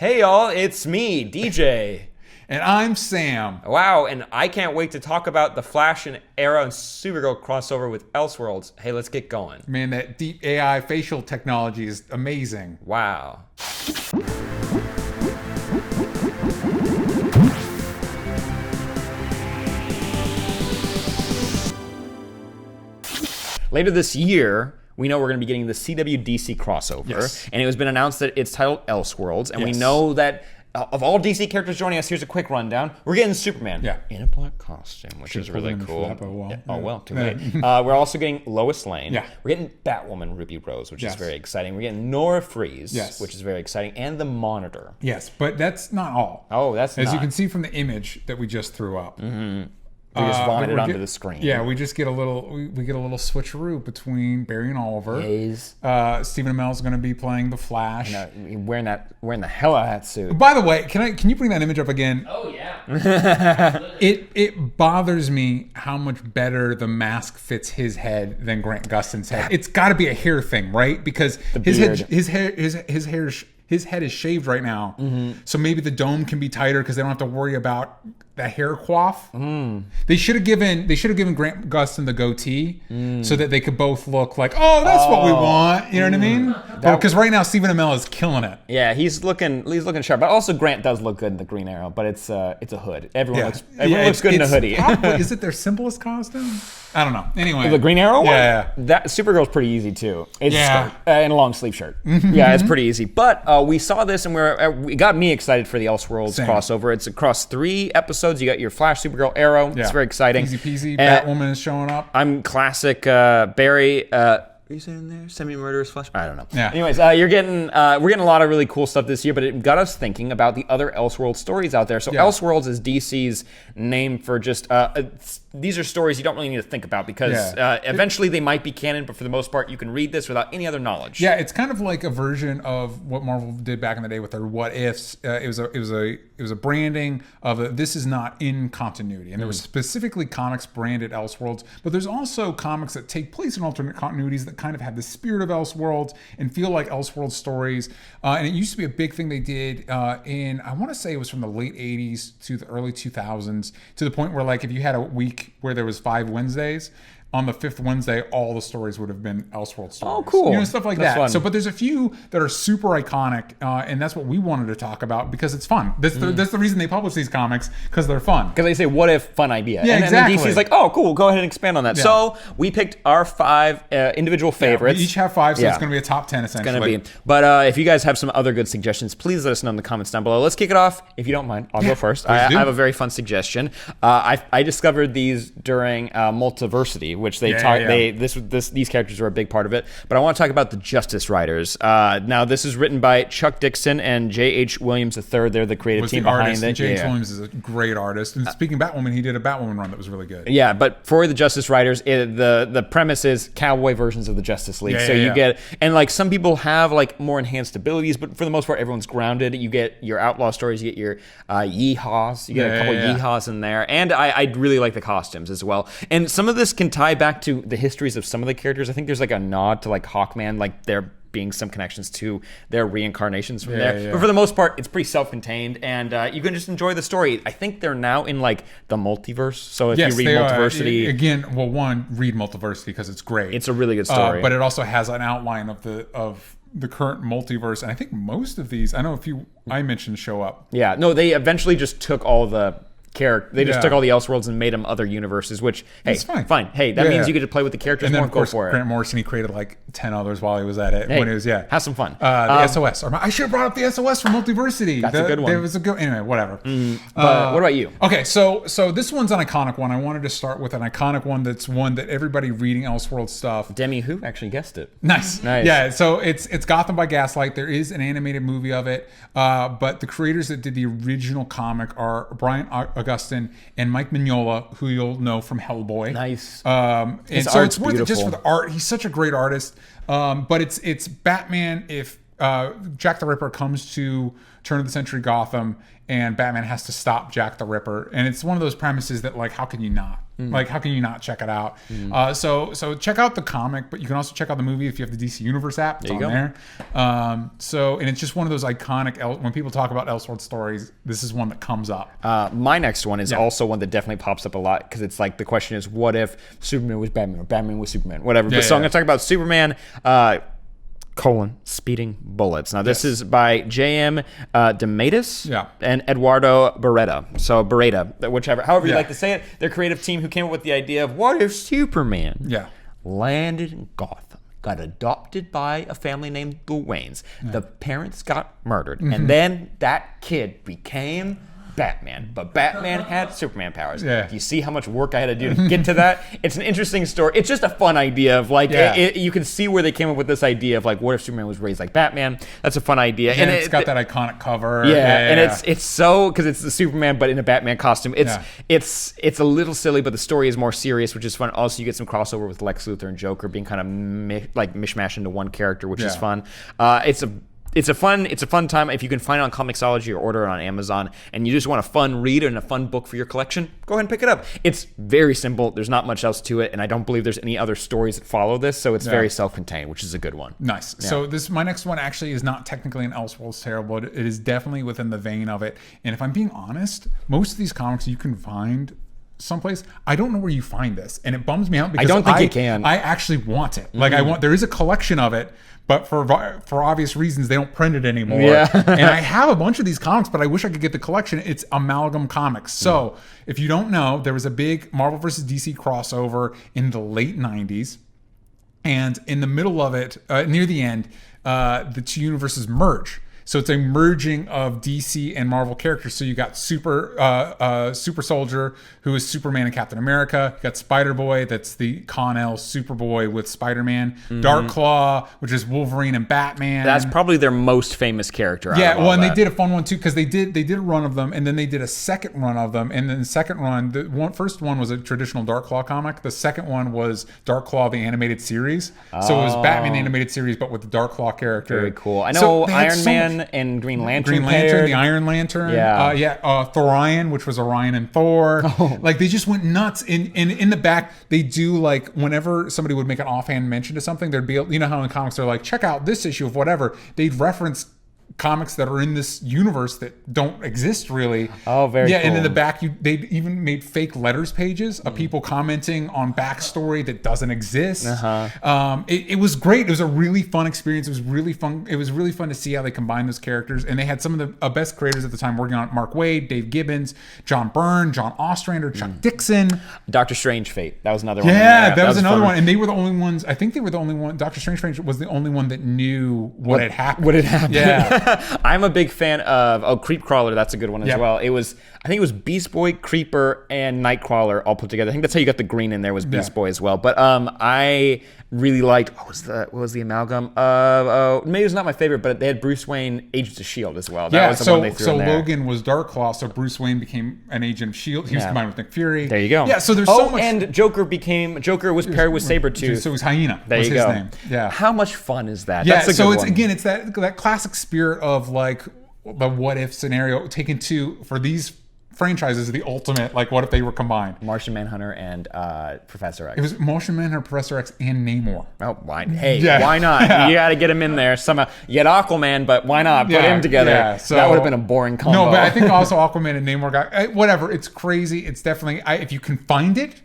Hey y'all, it's me, DJ. And I'm Sam. Wow, and I can't wait to talk about the Flash and Arrow and Supergirl crossover with Elseworlds. Hey, let's get going. Man, that deep AI facial technology is amazing. Wow. Later this year, we know we're going to be getting the CWD crossover. Yes. And it has been announced that it's titled Elseworlds. And we Yes. know that of all DC characters joining us, here's a quick rundown. We're getting Superman in a black costume, which is really cool. Too late. We're also getting Lois Lane. Yeah. We're getting Batwoman Ruby Rose, which is very exciting. We're getting Nora Freeze, which is very exciting, and the Monitor. Yes, but that's not all. Oh, that's As you can see from the image that we just threw up. We just vomited onto the screen. Yeah, we just get a little we get a little switcheroo between Barry and Oliver. Yes. Stephen Amell's going to be playing the Flash. Wearing the hell out of that suit. By the way, can you bring that image up again? Oh yeah. It bothers me how much better the mask fits his head than Grant Gustin's head. It's got to be a hair thing, right? Because his head is shaved right now, so maybe the dome can be tighter because they don't have to worry about the hair coif. They should have given Grant Gustin the goatee so that they could both look like, oh, that's what we want. You know what I mean? Because right now Stephen Amell is killing it. Yeah, he's looking sharp. But also Grant does look good in the Green Arrow. But it's a hood. Everyone looks good in a hoodie. Is it their simplest costume? I don't know. Anyway, the Green Arrow one? Yeah. That Supergirl's pretty easy too. It's and a long sleeve shirt. Yeah, it's pretty easy. But we saw this and it got me excited for the Elseworlds crossover. It's across 3 episodes. You got your Flash, Supergirl, Arrow. Yeah. It's very exciting. Easy peasy. Batwoman is showing up. I'm classic Barry. Are you saying there? Semi-murderous Flash? I don't know. Yeah. Anyways, we're getting a lot of really cool stuff this year, but it got us thinking about the other Elseworld stories out there. So Elseworlds is DC's name for just these are stories you don't really need to think about because eventually they might be canon, but for the most part you can read this without any other knowledge. Yeah, it's kind of like a version of what Marvel did back in the day with their what ifs. It was a branding of this is not in continuity, and there was specifically comics branded Elseworlds, but there's also comics that take place in alternate continuities that kind of have the spirit of Elseworlds and feel like Elseworld stories. And it used to be a big thing they did in, I want to say it was from the late 80s to the early 2000s, to the point where like if you had a week where there was 5 Wednesdays, on the 5th Wednesday, all the stories would have been Elseworld stories. Oh, cool. You know, stuff like that's that. Fun. So, but there's a few that are super iconic, and that's what we wanted to talk about because it's fun. That's the reason they publish these comics, because they're fun. Because they say, what if, fun idea. Yeah, exactly. And then DC's like, oh, cool, go ahead and expand on that. Yeah. So we picked our 5 individual favorites. We each have 5, so it's going to be a top 10 essentially. It's going to be. But if you guys have some other good suggestions, please let us know in the comments down below. Let's kick it off. If you don't mind, I'll go first. I have a very fun suggestion. I discovered these during Multiversity, which they talked. These characters are a big part of it, but I want to talk about the Justice Writers. Now, this is written by Chuck Dixon and J.H. Williams III. They're the creative team behind it. J.H. Williams is a great artist. And speaking of Batwoman, he did a Batwoman run that was really good. Yeah, but for the Justice Writers, the premise is cowboy versions of the Justice League. You get, and like some people have like more enhanced abilities, but for the most part, everyone's grounded. You get your outlaw stories, you get your yeehaws, you get a couple yeehaws in there, and I really like the costumes as well. And some of this can tie back to the histories of some of the characters. I think there's like a nod to like Hawkman, like there being some connections to their reincarnations from there. Yeah. But for the most part, it's pretty self-contained, and you can just enjoy the story. I think they're now in like the multiverse. So if you read Multiversity, again, well, read Multiversity because it's great. It's a really good story, but it also has an outline of the current multiverse, and I think most of these, I know a few I mentioned show up. Yeah, no, they eventually just took all the character. They just took all the Elseworlds and made them other universes, which, hey, it's fine. Hey, that means you get to play with the characters more and go for it. Grant Morrison, he created like 10 others while he was at it. Hey, when it was, have some fun. The SOS. I should have brought up the SOS from Multiversity. That's a good one. It was a good, anyway, whatever. But what about you? Okay, so this one's an iconic one. I wanted to start with an iconic one that's one that everybody reading Elseworld stuff. Demi Who actually guessed it. Nice. Yeah, so it's Gotham by Gaslight. There is an animated movie of it, but the creators that did the original comic are Brian Augustine and Mike Mignola, who you'll know from Hellboy. Nice. And so it's worth it just for the art. He's such a great artist. But it's Batman if Jack the Ripper comes to turn of the century Gotham, and Batman has to stop Jack the Ripper. And it's one of those premises that, like, how can you not? Like, how can you not check it out? So check out the comic, but you can also check out the movie if you have the DC Universe app. It's on there. And it's just one of those iconic, when people talk about Elseworld stories, this is one that comes up. My next one is also one that definitely pops up a lot, because it's like, the question is, what if Superman was Batman or Batman was Superman? Whatever. So I'm going to talk about Superman, speeding bullets. Now, this is by J.M. DeMatteis and Eduardo Beretta, however you like to say it. Their creative team who came up with the idea of, what if Superman landed in Gotham, got adopted by a family named the Waynes. The parents got murdered, and then that kid became Batman, but Batman had Superman powers. Do you see how much work I had to do to get to that? It's an interesting story. It's just a fun idea of, like, you can see where they came up with this idea of, like, what if Superman was raised like Batman? That's a fun idea. And it's got that iconic cover. And it's so, because it's the Superman but in a Batman costume. It's a little silly, but the story is more serious, which is fun. Also, you get some crossover with Lex Luthor and Joker being kind of mishmashed into one character, which is fun. It's a fun time. If you can find it on Comixology or order it on Amazon, and you just want a fun read and a fun book for your collection, go ahead and pick it up. It's very simple. There's not much else to it, and I don't believe there's any other stories that follow this, so it's very self-contained, which is a good one. Nice. So my next one actually is not technically an Elseworlds tale, but it is definitely within the vein of it. And if I'm being honest, most of these comics you can find someplace. I don't know where you find this, and it bums me out because I don't think you can. I actually want it. Like, there is a collection of it, but for obvious reasons, they don't print it anymore. And I have a bunch of these comics, but I wish I could get the collection. It's Amalgam Comics. So if you don't know, there was a big Marvel vs. DC crossover in the late 90s. And in the middle of it, near the end, the two universes merge. So it's a merging of DC and Marvel characters. So you got Super Soldier, who is Superman and Captain America. You got Spider-Boy, that's the Con-El Superboy with Spider-Man. Dark Claw, which is Wolverine and Batman. That's probably their most famous character. They did a fun one too, because they did a run of them, and then they did a second run of them. And then the second run, first one was a traditional Dark Claw comic. The second one was Dark Claw, the animated series. So it was Batman animated series, but with the Dark Claw character. Very cool. I know Iron Man and Green Lantern, the Iron Lantern, Thorion, which was Orion and Thor. Like, they just went nuts. In the back, they do, like, whenever somebody would make an offhand mention to something, there'd be, you know how in comics they're like, check out this issue of whatever. They'd reference comics that are in this universe that don't exist really. Very cool. And in the back, they even made fake letters pages of people commenting on backstory that doesn't exist. It was great. It was a really fun experience. It was really fun. It was really fun to see how they combined those characters, and they had some of the best creators at the time working on it. Mark Waid, Dave Gibbons, John Byrne, John Ostrander, Chuck Dixon. Doctor Strange Fate. That was another one. Yeah, that was another one. And they were the only ones. I think they were the only one. Doctor Strange was the only one that knew what had happened. Yeah. I'm a big fan of Creep Crawler. That's a good one as well. I think it was Beast Boy, Creeper, and Nightcrawler all put together. I think that's how you got the green in there, was Beast Boy as well. But I really liked, what was the Amalgam? Maybe it's not my favorite, but they had Bruce Wayne, Agents of S.H.I.E.L.D. as well. That was the one they threw in there. Logan was Dark Claw, so Bruce Wayne became an agent of S.H.I.E.L.D. He was combined with Nick Fury. There you go. Yeah, so there's so much. And Joker was paired with Sabretooth. So it was Hyena. There you his go. Name. Yeah. How much fun is that? Yeah, That's a so good one. It's that classic spirit of, like, the what if scenario taken to, for these franchises, the ultimate, like, what if they were combined? Martian Manhunter and Professor X. It was Martian Manhunter, Professor X, and Namor. Oh, why? Hey, why not? You got to get him in there somehow. You had Aquaman, but why not put him together? Yeah, so, that would have been a boring combo. No, but I think also Aquaman and Namor got whatever. It's crazy. It's definitely, if you can find it,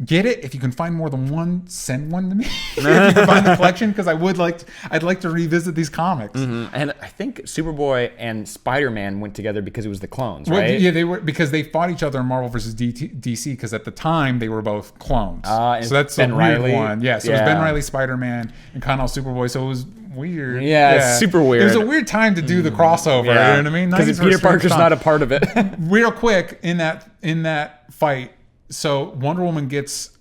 get it. If you can find more than one, send one to me. If you can find the collection, because I'd like to revisit these comics. And I think Superboy and Spider-Man went together because it was the clones, right? Well, yeah, they were, because they fought each other in Marvel vs. DC, because at the time they were both clones. So that's Ben Riley one. Yeah, so it was Ben Riley Spider-Man and Con-El Superboy. So it was weird. Yeah, it's super weird. It was a weird time to do the crossover. You know what I mean? Because Peter Parker's not a part of it. Real quick, in that fight, so Wonder Woman gets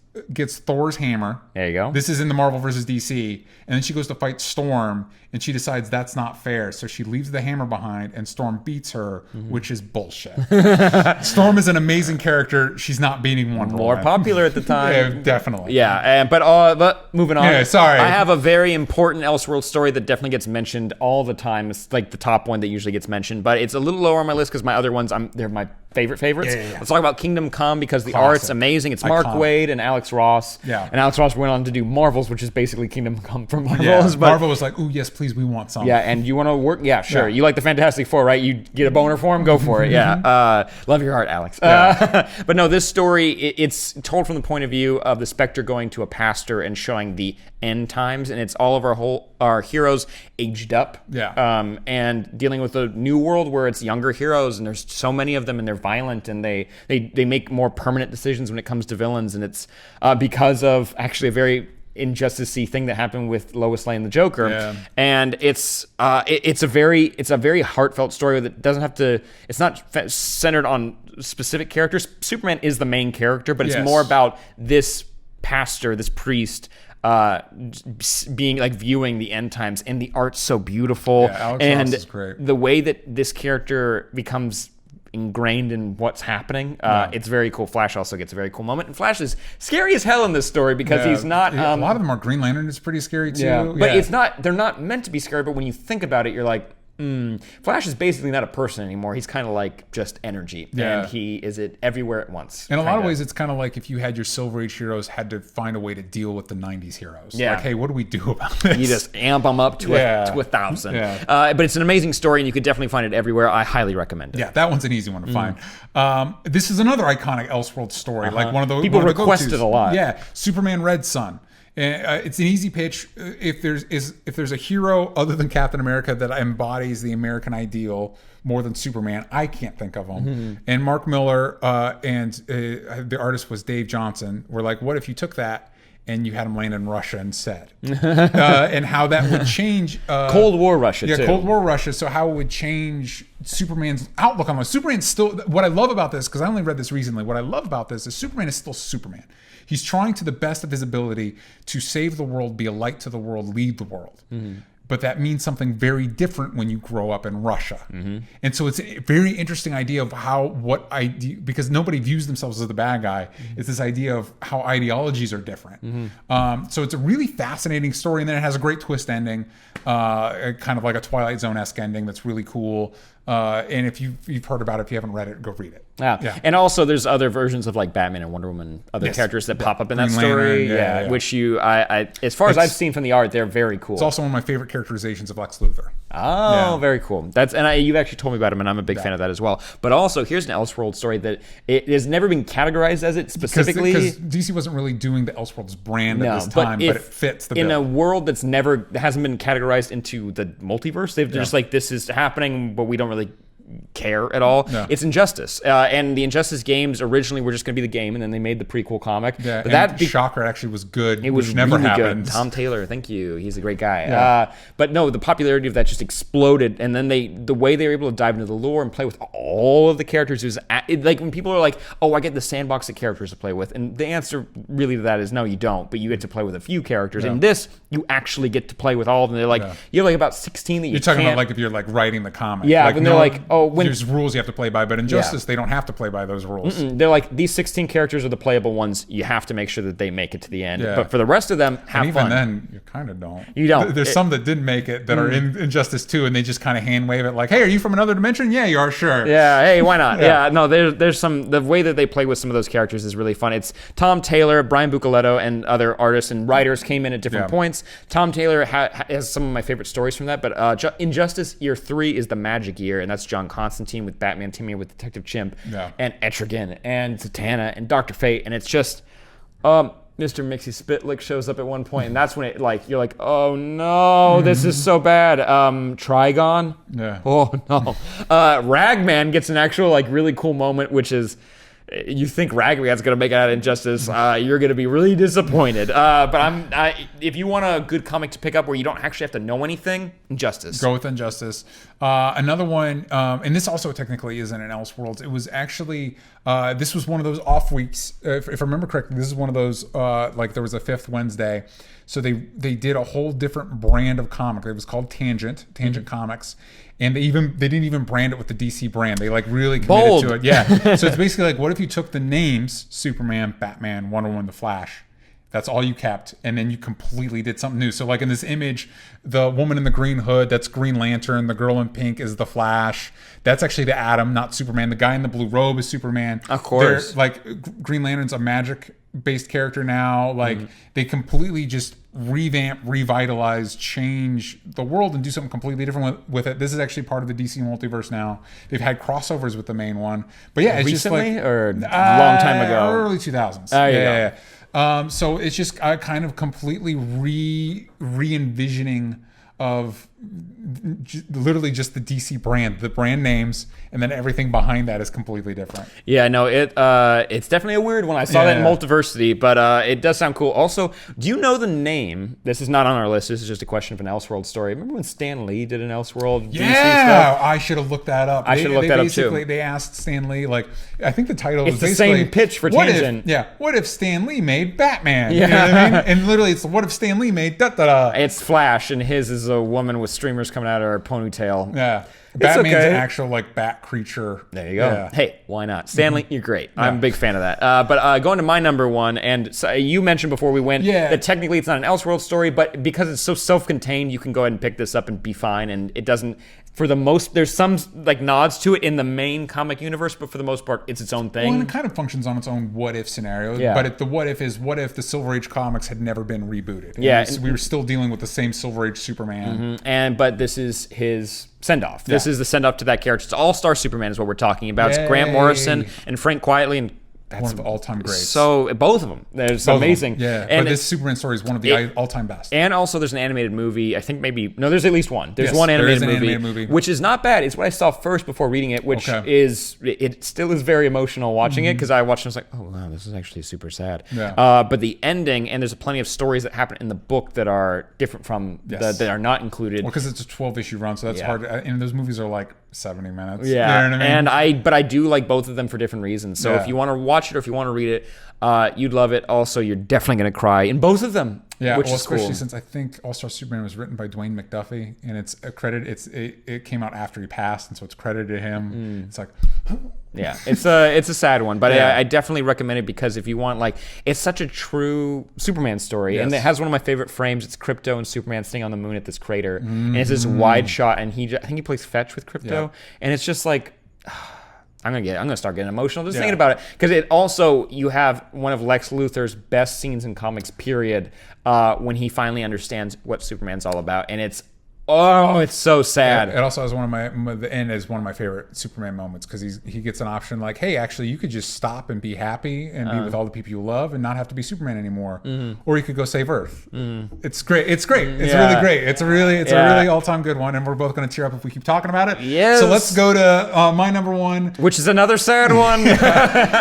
Thor's hammer. There you go. This is in the Marvel vs. DC. And then she goes to fight Storm. and she decides that's not fair. So she leaves the hammer behind, and Storm beats her, which is bullshit. Storm is an amazing character. She's not beating Wonder More Woman. popular at the time. Yeah, definitely. Yeah, but moving on. Yeah, sorry. I have a very important Elseworld story that definitely gets mentioned all the time. It's like the top one that usually gets mentioned, but it's a little lower on my list because my other ones, they're my favorites. Yeah. Let's talk about Kingdom Come because the Classic. art's amazing. It's Mark Iconic. Waid and Alex Ross. Yeah. And Alex Ross went on to do Marvels, which is basically Kingdom Come from Marvels. Yeah. But Marvel was like, "Ooh, yes, please, we want some." yeah, and you want to work? Yeah, sure. Yeah. You like the Fantastic Four, right? You get a boner for him? Go for it. Yeah. Love your heart, Alex. Yeah. But no, this story, it's told from the point of view of the Spectre going to a pastor and showing the end times, and it's all of our heroes aged up. Yeah. And dealing with a new world where it's younger heroes, and there's so many of them, and they're violent, and they make more permanent decisions when it comes to villains, and it's because of actually a very injustice-y thing that happened with Lois Lane, the Joker. Yeah. And it's a very heartfelt story that doesn't have to. It's not centered on specific characters. Superman is the main character, but it's Yes. more about this pastor, this priest, being like viewing the end times, and the art's so beautiful. Yeah, Alex and Ross is great. the way that this character becomes ingrained in what's happening, it's very cool. Flash also gets a very cool moment, and Flash is scary as hell in this story because he's not. A lot of them are. Green Lantern is pretty scary too. Yeah, but it's not. They're not meant to be scary. But when you think about it, you're like, Flash is basically not a person anymore. He's kind of like just energy, Yeah. and he is it everywhere at once. In a lot of ways, it's kind of like if you had your Silver Age heroes had to find a way to deal with the '90s heroes. Yeah. Like, hey, what do we do about this? You just amp them up to Yeah. a 1,000. Yeah. But it's an amazing story, and you could definitely find it everywhere. I highly recommend it. Yeah, that one's an easy one to find. This is another iconic Elseworld story, like one of the People one of the request go-tos. it a lot. Yeah, Superman Red Sun. It's an easy pitch. If there's a hero other than Captain America that embodies the American ideal more than Superman, I can't think of him. And Mark Miller and the artist was Dave Johnson were like, what if you took that and you had him land in Russia instead? And how that would change Cold War Russia, yeah, too. Cold War Russia. So how it would change Superman's outlook on life. Superman's still, what I love about this, because I only read this recently, what I love about this is Superman is still Superman. He's trying to the best of his ability to save the world, be a light to the world, lead the world. But that means something very different when you grow up in Russia. And so it's a very interesting idea of because nobody views themselves as the bad guy. It's this idea of how ideologies are different. So it's a really fascinating story. And then it has a great twist ending, kind of like a Twilight Zone-esque ending that's really cool. And if you've heard about it, if you haven't read it, go read it. Yeah. And also there's other versions of like Batman and Wonder Woman, other characters that pop up in that Green story. Lantern, yeah. Which as far as I've seen from the art, they're very cool. It's also one of my favorite characterizations of Lex Luthor. Oh, very cool. You've actually told me about him, and I'm a big fan of that as well. But also, here's an Elseworld story that it has never been categorized as it specifically. Because DC wasn't really doing the Elseworlds brand at this time, but it fits the bill. In a world that hasn't been categorized into the multiverse, they're just like, this is happening, but we don't really care at all. No. It's Injustice, and the Injustice games originally were just going to be the game, and then they made the prequel comic. Yeah, but Shocker actually was good. It was which never really happened. good. Tom Taylor, thank you. He's a great guy. But no, the popularity of that just exploded, and then the way they were able to dive into the lore and play with all of the characters was like when people are like, "Oh, I get the sandbox of characters to play with," and the answer really to that is no, you don't. But you get to play with a few characters. In this, you actually get to play with all of them. They're like you have like about 16 that You're talking about like if you're like writing the comic. Yeah, like, when they're like, there's rules you have to play by, but in Justice they don't have to play by those rules. They're like, these 16 characters are the playable ones. You have to make sure that they make it to the end. Yeah. But for the rest of them, have And fun. even then, you kind of don't. You don't. There's some that didn't make it that are in Injustice 2, and they just kind of hand wave it like, hey, are you from another dimension? Yeah, you are, sure. Yeah, hey, why not? No, there's some, the way that they play with some of those characters is really fun. It's Tom Taylor, Brian Bucoletto, and other artists and writers came in at different points. Tom Taylor has some of my favorite stories from that, but Injustice Year 3 is the magic year, and that's John Constantine with Batman teaming up with Detective Chimp, and Etrigan, and Zatanna, and Dr. Fate, and it's just, Mr. Mixie Spitlick shows up at one point, and that's when it, like, you're like, oh no, this is so bad. Trigon? Yeah. Oh no. Ragman gets an actual, like, really cool moment, which is, you think Ragman's going to make it out of Injustice, you're going to be really disappointed. But if you want a good comic to pick up where you don't actually have to know anything, Injustice. Go with Injustice. Another one, and this also technically isn't an Elseworlds. It was actually, this was one of those off weeks. If I remember correctly, this is one of those, like there was a fifth Wednesday. So they did a whole different brand of comic. It was called Tangent Comics. And they didn't even brand it with the DC brand. They like really committed to it. Yeah. So it's basically like, what if you took the names Superman, Batman, Wonder Woman, The Flash? That's all you kept, and then you completely did something new. So like in this image, the woman in the green hood, that's Green Lantern. The girl in pink is the Flash. That's actually the Atom, not Superman. The guy in the blue robe is Superman. Of course. Like Green Lantern's a magic-based character now. Like they completely just revamp, revitalize, change the world and do something completely different with it. This is actually part of the DC multiverse now. They've had crossovers with the main one. But yeah, it's recently just like... or a long time ago? Early 2000s. Oh, yeah. So it's just kind of completely re-envisioning of literally just the DC brand, the brand names, and then everything behind that is completely different. Yeah, no, it's definitely a weird one. I saw that in Multiversity, but it does sound cool. Also, do you know the name? This is not on our list. This is just a question of an Elseworld story. Remember when Stan Lee did an Elseworld DC stuff? I should have looked that up. I should have looked that up too. They asked Stan Lee, like, I think the title was the basically... same pitch for Tangent. What if Stan Lee made Batman? Yeah. You know what I mean? And literally it's what if Stan Lee made da-da-da. It's Flash, and his is a woman with streamers coming out of her ponytail. Yeah. Batman's an actual like bat creature. There you go. Yeah. Hey, why not? Stanley, you're great. Yeah. I'm a big fan of that. But going to my number one, and so you mentioned before we went that technically it's not an Elseworld story, but because it's so self-contained, you can go ahead and pick this up and be fine. And it doesn't, for the most, there's some like nods to it in the main comic universe, but for the most part, it's its own thing. Well, and it kind of functions on its own what-if scenario. Yeah. But the what-if is, what if the Silver Age comics had never been rebooted? Yeah. We were still dealing with the same Silver Age Superman. But this is his send-off. This is the send-off to that character. It's AllStar Superman is what we're talking about. It's Grant Morrison and Frank Quitely, and that's one of the all-time greats. So both of them, there's amazing. Yeah, and but this Superman story is one of the all-time best. And also, there's an animated movie. I think there's at least one. There's one animated movie, which is not bad. It's what I saw first before reading it, which it still is very emotional watching it because I watched it and I was like, oh wow, this is actually super sad. Yeah. But the ending, and there's plenty of stories that happen in the book that are different from that are not included. Well, because it's a 12-issue run, so that's hard. And those movies are like 70 minutes. Yeah, you know what I mean? And I do like both of them for different reasons. So if you want to watch it or if you want to read it, you'd love it. Also, you're definitely going to cry in both of them. Yeah, which is especially cool. Since I think AllStar Superman was written by Dwayne McDuffie, and it's a credit. It came out after he passed, and so it's credited to him. It's like, yeah, it's a sad one, but I definitely recommend it because if you want, like, it's such a true Superman story, and it has one of my favorite frames. It's Krypto and Superman sitting on the moon at this crater, and it's this wide shot, and I think he plays fetch with Krypto, and it's just like. I'm gonna start getting emotional just thinking about it because it also you have one of Lex Luthor's best scenes in comics period when he finally understands what Superman's all about, and it's so sad. It also has the end is one of my favorite Superman moments because he gets an option like, hey, actually you could just stop and be happy and be with all the people you love and not have to be Superman anymore, or you could go save Earth. It's great. It's great. It's really great. It's a really all-time good one, and we're both going to tear up if we keep talking about it. Yes. So let's go to my number one, which is another sad one,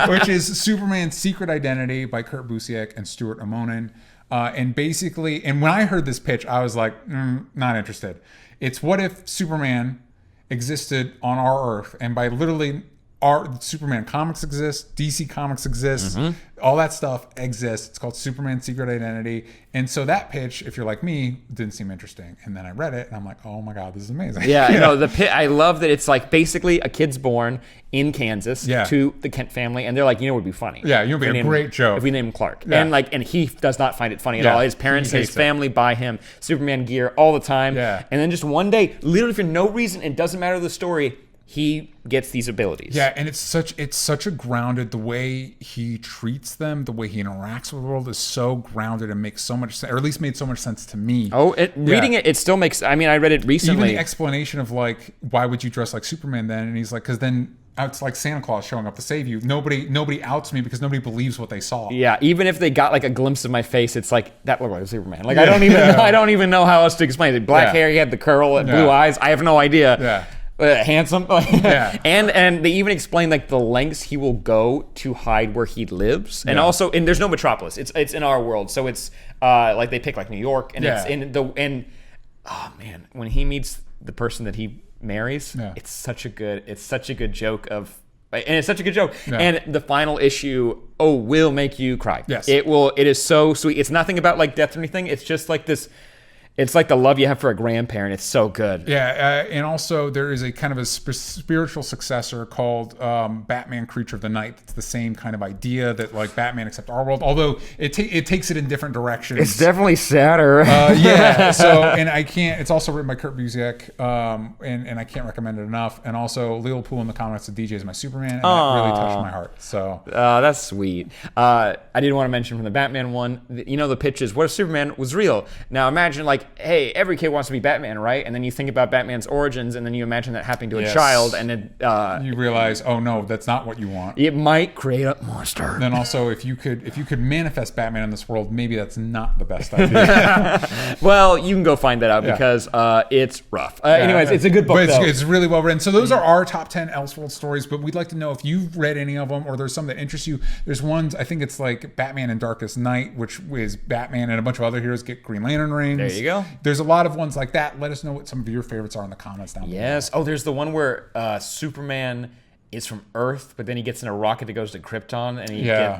which is Superman's Secret Identity by Kurt Busiek and Stuart Immonen. And basically, and when I heard this pitch, I was like, not interested. It's what if Superman existed on our Earth, and by literally our Superman comics exist, DC comics exist, all that stuff exists. It's called Superman Secret Identity. And so that pitch, if you're like me, didn't seem interesting. And then I read it and I'm like, oh my God, this is amazing. Yeah, I love that it's like basically a kid's born in Kansas to the Kent family, and they're like, you know what would be funny? Yeah, you'd be a great joke. If we name him Clark. Yeah. And he does not find it funny at all. His parents and his family buy him Superman gear all the time. Yeah. And then just one day, literally for no reason, it doesn't matter the story, he gets these abilities. Yeah, and it's such a grounded, the way he treats them, the way he interacts with the world is so grounded and makes so much sense, or at least made so much sense to me. Reading it still makes, I mean, I read it recently. Even the explanation of like, why would you dress like Superman then? And he's like, because then it's like Santa Claus showing up to save you. Nobody outs me because nobody believes what they saw. Yeah, even if they got like a glimpse of my face, it's like that looked like Superman. Like I don't even know how else to explain it. Black hair, he had the curl and blue eyes. I have no idea. Yeah. handsome. Yeah. And they even explain like the lengths he will go to hide where he lives. And also, and there's no Metropolis. It's in our world. So it's like they pick like New York, and it's in oh man, when he meets the person that he marries, it's such a good joke of, and it's such a good joke. And the final issue will make you cry. Yes. It is so sweet. It's nothing about like death or anything. It's just like this. It's like the love you have for a grandparent. It's so good. Yeah, and also there is a kind of a spiritual successor called Batman Creature of the Night. It's the same kind of idea that like Batman except our world, although it takes it in different directions. It's definitely sadder. Yeah. So, and I can't. It's also written by Kurt Busiek, and I can't recommend it enough. And also Leo Poole in the comments, the DJ is my Superman, and that really touched my heart. So that's sweet. I did want to mention from the Batman one, the pitch is, what if Superman was real? Now imagine like, hey, every kid wants to be Batman, right? And then you think about Batman's origins, and then you imagine that happening to a child, and then you realize, oh no, that's not what you want. It might create a monster. Then also, if you could manifest Batman in this world, maybe that's not the best idea. Well, you can go find that out because it's rough. Anyways, it's a good book. But it's really well written. So those are our top 10 Elseworld stories. But we'd like to know if you've read any of them, or there's some that interest you. There's ones, I think it's like Batman and Darkest Night, which is Batman and a bunch of other heroes get Green Lantern rings. There you go. There's a lot of ones like that. Let us know what some of your favorites are in the comments down below. Yes. Oh, there's the one where Superman is from Earth, but then he gets in a rocket that goes to Krypton, and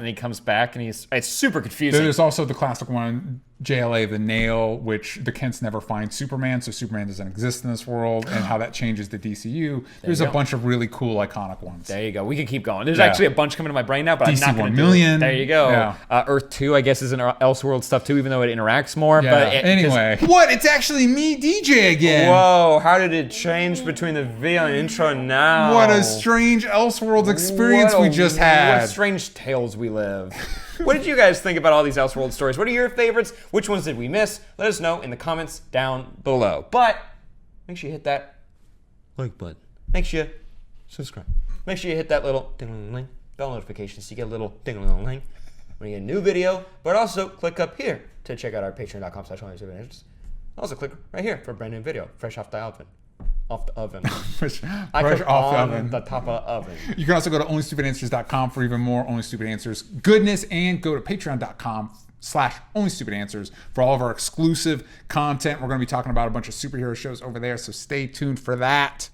he comes back, and it's super confusing. There's also the classic one, JLA, the Nail, which the Kents never find Superman, so Superman doesn't exist in this world, and how that changes the DCU. There's a bunch of really cool, iconic ones. There you go. We could keep going. There's actually a bunch coming to my brain now, but DC I'm not going to 1 million. There you go. Yeah. Earth 2, I guess, is in Elseworld stuff too, even though it interacts more. Yeah. But anyway. What? It's actually me, DJ, again. Whoa, how did it change between the video and intro now? What a strange Elseworld experience we just had. What strange tales we live. What did you guys think about all these Elseworld stories? What are your favorites? Which ones did we miss? Let us know in the comments down below. But make sure you hit that like button. Make sure you subscribe. Make sure you hit that little ding-a-ling-ling bell notification so you get a little ding-a-ling-ling when you get a new video. But also click up here to check out our patreon.com/AllStar. Also click right here for a brand new video, fresh off the oven. Off the oven. Fresh off the oven. The top of the oven. You can also go to onlystupidanswers.com for even more Only Stupid Answers goodness, and go to patreon.com/onlystupidanswers for all of our exclusive content. We're going to be talking about a bunch of superhero shows over there, so stay tuned for that.